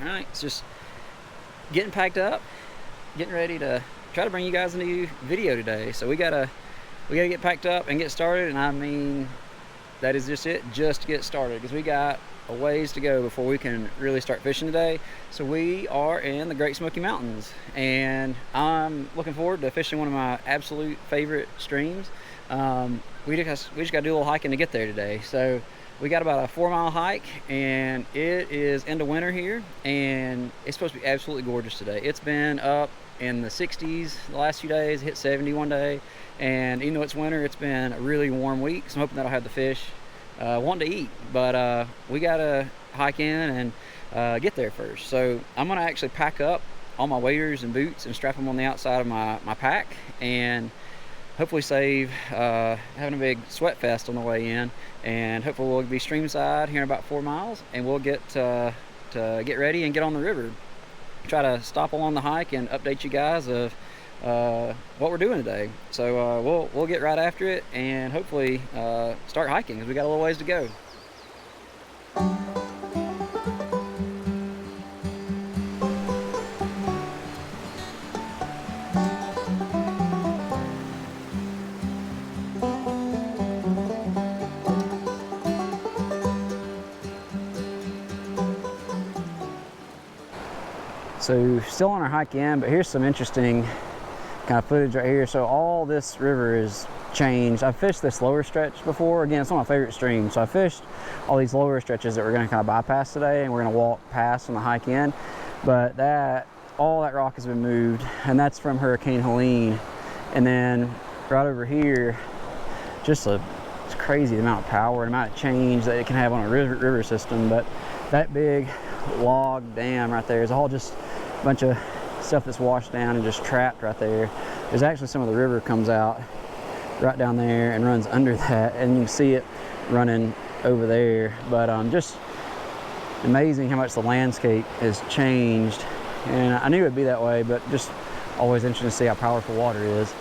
All right, it's just getting packed up, getting ready to try to bring you guys a new video today. So we gotta get packed up and get started, and I mean, that is just it, just get started, because we got a ways to go before we can really start fishing today. So we are in the Great Smoky Mountains, and I'm looking forward to fishing one of my absolute favorite streams. We just got to do a little hiking to get there today. So we got about a 4-mile hike, and it is into winter here, and it's supposed to be absolutely gorgeous today. It's been up in the 60s the last few days, hit 70 one day, and even though it's winter, it's been a really warm week, so I'm hoping that I'll have the fish wanting to eat. But we gotta hike in and get there first. So I'm gonna actually pack up all my waders and boots and strap them on the outside of my pack, and hopefully save having a big sweat fest on the way in. And hopefully we'll be streamside here in about 4 miles, and we'll get to get ready and get on the river. Try to stop along the hike and update you guys of what we're doing today. So we'll get right after it and hopefully start hiking, because we got a little ways to go. So still on our hike in, but here's some interesting kind of footage right here. So all this river is changed. I've fished this lower stretch before. Again, it's one of my favorite streams. So I fished all these lower stretches that we're going to kind of bypass today, and we're going to walk past on the hike in. But all that rock has been moved, and that's from Hurricane Helene. And then right over here, it's crazy the amount of power and amount of change that it can have on a river system. But that big log dam right there is all just a bunch of stuff that's washed down and just trapped right there. There's actually some of the river comes out right down there and runs under that, and you can see it running over there. But just amazing how much the landscape has changed, and I knew it'd be that way, but just always interesting to see how powerful water is.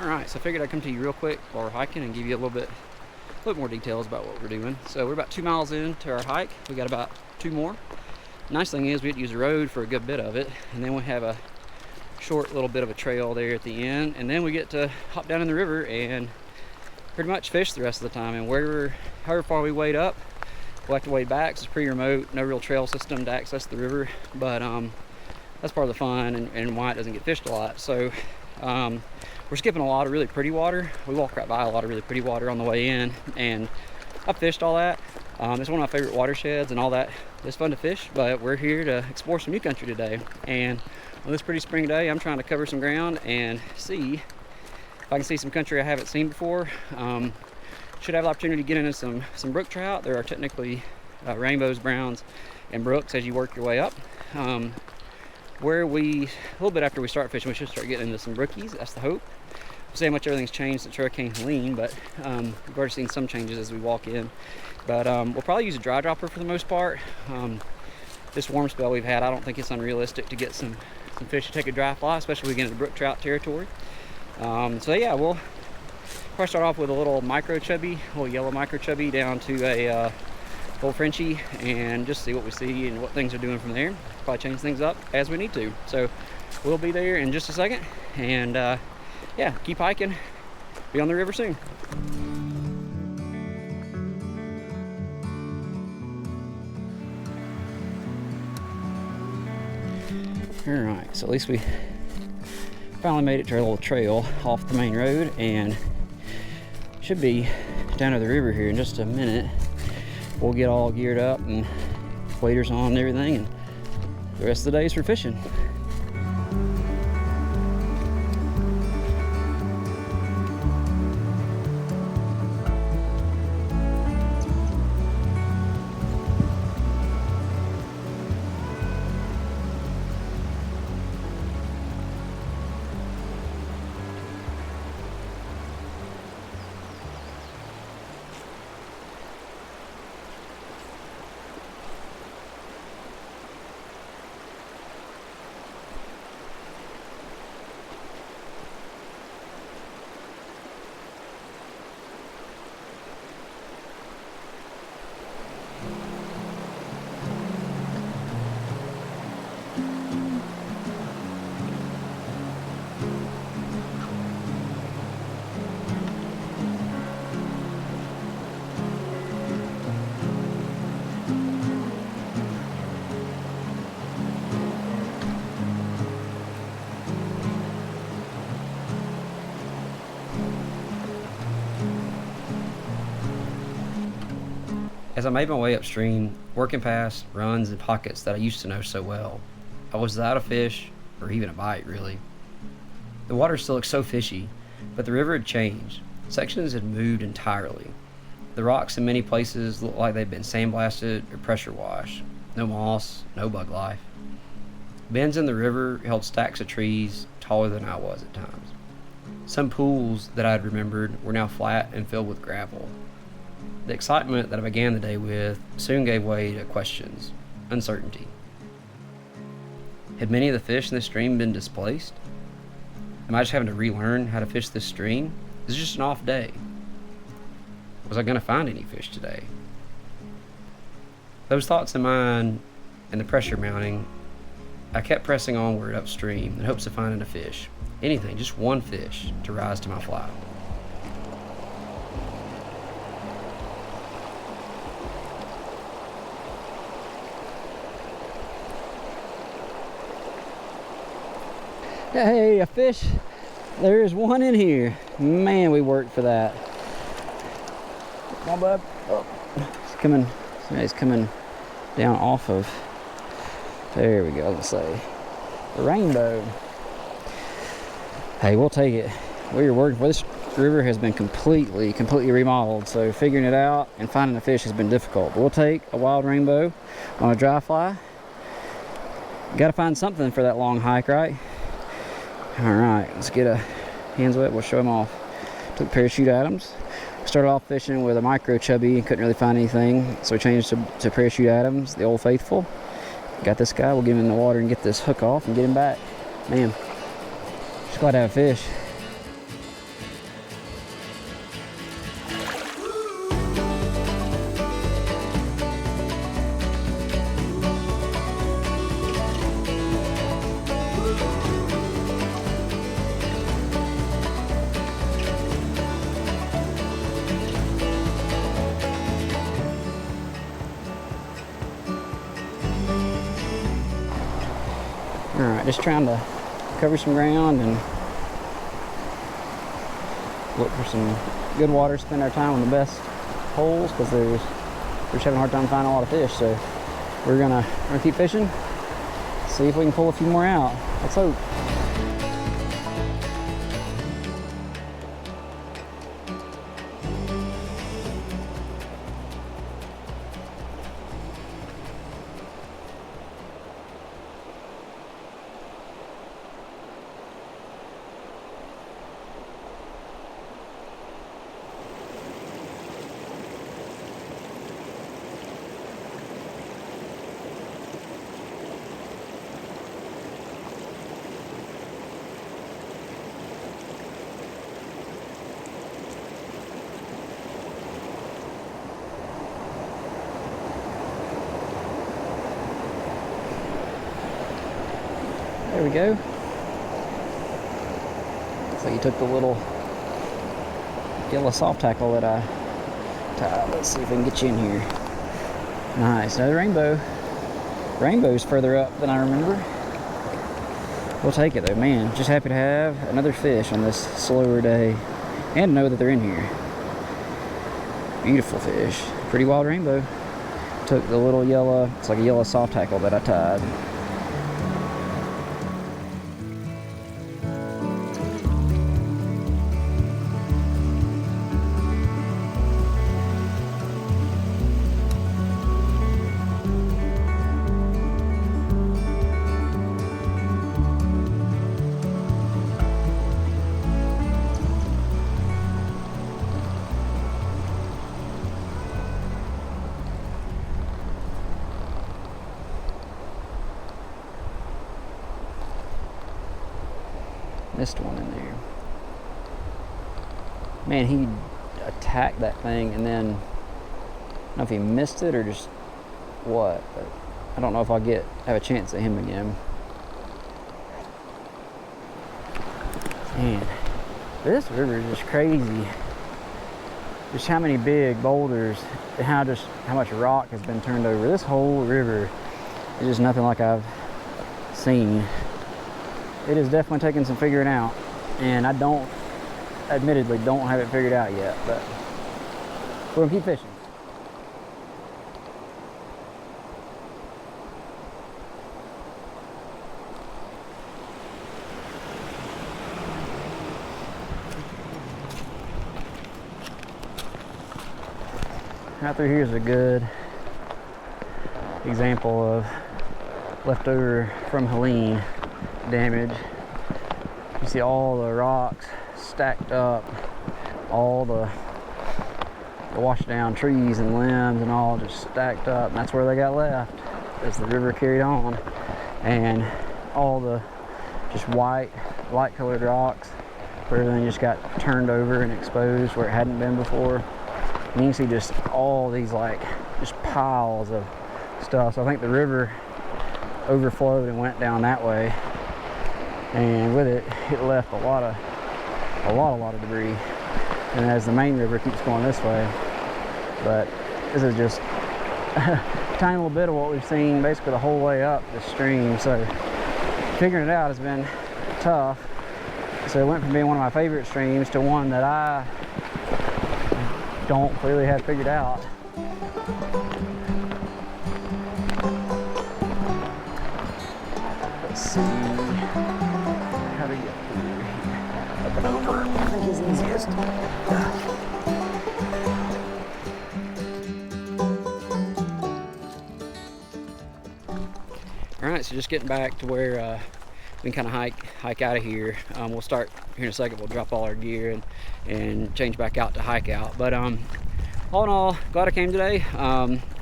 All right, so I figured I'd come to you real quick while we're hiking and give you a little bit more details about what we're doing. So we're about 2 miles into our hike. We got about 2 more. Nice thing is we had to use the road for a good bit of it, and then we have a short little bit of a trail there at the end, and then we get to hop down in the river and pretty much fish the rest of the time. And however far we wade up, we'll have to wade back. It's pretty remote, no real trail system to access the river, but that's part of the fun and why it doesn't get fished a lot. So we're skipping a lot of really pretty water. We walk right by a lot of really pretty water on the way in, and I've fished all that. It's one of my favorite watersheds and all that. It's fun to fish, but we're here to explore some new country today. And on this pretty spring day, I'm trying to cover some ground and see if I can see some country I haven't seen before. Should have the opportunity to get into some brook trout. There are technically rainbows, browns, and brooks as you work your way up. A little bit after we start fishing, we should start getting into some brookies. That's the hope. We'll see how much everything's changed since Hurricane Helene, but we've already seen some changes as we walk in. But we'll probably use a dry dropper for the most part. This warm spell we've had, I don't think it's unrealistic to get some fish to take a dry fly, especially when we get into brook trout territory. So yeah, we'll probably start off with a little yellow micro chubby down to a full Frenchie, and just see what we see and what things are doing from there. Probably change things up as we need to. So we'll be there in just a second, and yeah, keep hiking. Be on the river soon. All right, so at least we finally made it to our little trail off the main road, and should be down to the river here in just a minute. We'll get all geared up and waders on and everything, and the rest of the day is for fishing. As I made my way upstream, working past runs and pockets that I used to know so well, I was without a fish, or even a bite, really. The water still looked so fishy, but the river had changed. Sections had moved entirely. The rocks in many places looked like they'd been sandblasted or pressure washed. No moss, no bug life. Bends in the river held stacks of trees taller than I was at times. Some pools that I'd remembered were now flat and filled with gravel. The excitement that I began the day with soon gave way to questions, uncertainty. Had many of the fish in the stream been displaced? Am I just having to relearn how to fish this stream? Is it just an off day? Was I going to find any fish today? Those thoughts in mind and the pressure mounting, I kept pressing onward upstream in hopes of finding a fish. Anything, just one fish to rise to my fly. Hey, a fish. There's one in here. Man, we worked for that. Come on, bub. Oh, it's coming. It's coming down off of. There we go. Let's say the rainbow. Hey, we'll take it. We were working for this river has been completely remodeled. So figuring it out and finding a fish has been difficult. But we'll take a wild rainbow on a dry fly. Got to find something for that long hike, right? All right, let's get a hands wet. We'll show them off. Took parachute Adams. Started off fishing with a micro chubby and couldn't really find anything, so we changed to parachute Adams, the Old Faithful. Got this guy. We'll get him in the water and get this hook off and get him back. Man, just glad to have a fish. Alright, just trying to cover some ground and look for some good water, spend our time on the best holes, because we're just having a hard time finding a lot of fish. So we're gonna keep fishing, see if we can pull a few more out. Let's hope. There we go. Looks like you took the little yellow soft tackle that I tied. Let's see if we can get you in here. Nice, another rainbow. Rainbow's further up than I remember. We'll take it though, man. Just happy to have another fish on this slower day and know that they're in here. Beautiful fish. Pretty wild rainbow. Took the little yellow, it's like a yellow soft tackle that I tied. Missed one in there. Man, he attacked that thing and then, I don't know if he missed it or just what, but I don't know if I'll have a chance at him again. Man, this river is just crazy. Just how many big boulders and how much rock has been turned over. This whole river is just nothing like I've seen. It is definitely taking some figuring out, and I admittedly don't have it figured out yet, but we're gonna keep fishing. right through here is a good example of leftover from Helene damage. You see all the rocks stacked up, all the washed down trees and limbs and all just stacked up, and that's where they got left as the river carried on. And all the just white, light colored rocks where everything just got turned over and exposed where it hadn't been before. And you can see just all these like just piles of stuff. So I think the river overflowed and went down that way, and with it, it left a lot of debris. And as the main river keeps going this way, but this is just a tiny little bit of what we've seen basically the whole way up the stream. So figuring it out has been tough. So it went from being one of my favorite streams to one that I don't clearly have figured out. Let's see how to get through here. Up and over, I think is easiest. All right, so just getting back to where we can kind of hike out of here. We'll start here in a second. We'll drop all our gear and change back out to hike out. But all in all, glad I came today.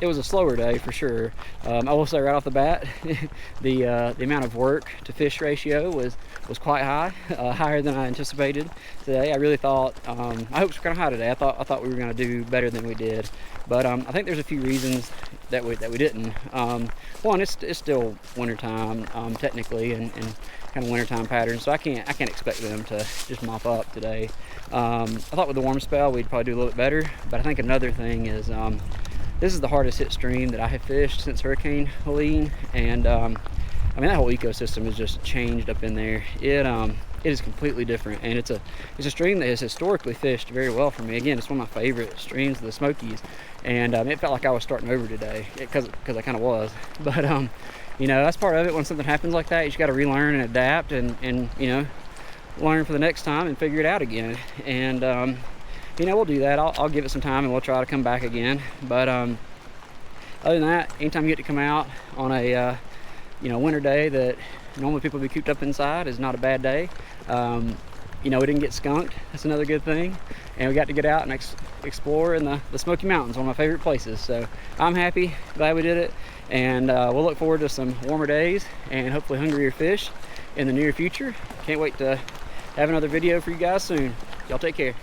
It was a slower day for sure. I will say right off the bat, the amount of work to fish ratio was quite high, higher than I anticipated today. I really thought my hopes were kind of high today. I thought we were going to do better than we did, but I think there's a few reasons that we didn't. One, it's still wintertime technically, and kind of wintertime patterns, so I can't expect them to just mop up today. I thought with the warm spell we'd probably do a little bit better, but I think another thing is this is the hardest hit stream that I have fished since Hurricane Helene, and I mean that whole ecosystem has just changed up in there. It is completely different, and it's a stream that has historically fished very well for me. Again, it's one of my favorite streams of the Smokies, and it felt like I was starting over today because I kind of was. But you know, that's part of it. When something happens like that, you just got to relearn and adapt, and you know, learn for the next time and figure it out again. And you know, we'll do that. I'll give it some time and we'll try to come back again. But other than that, anytime you get to come out on a you know, winter day that normally people be cooped up inside is not a bad day. You know, we didn't get skunked. That's another good thing. And we got to get out and explore in the Smoky Mountains, one of my favorite places. So I'm happy, glad we did it. And we'll look forward to some warmer days and hopefully hungrier fish in the near future. Can't wait to have another video for you guys soon. Y'all take care.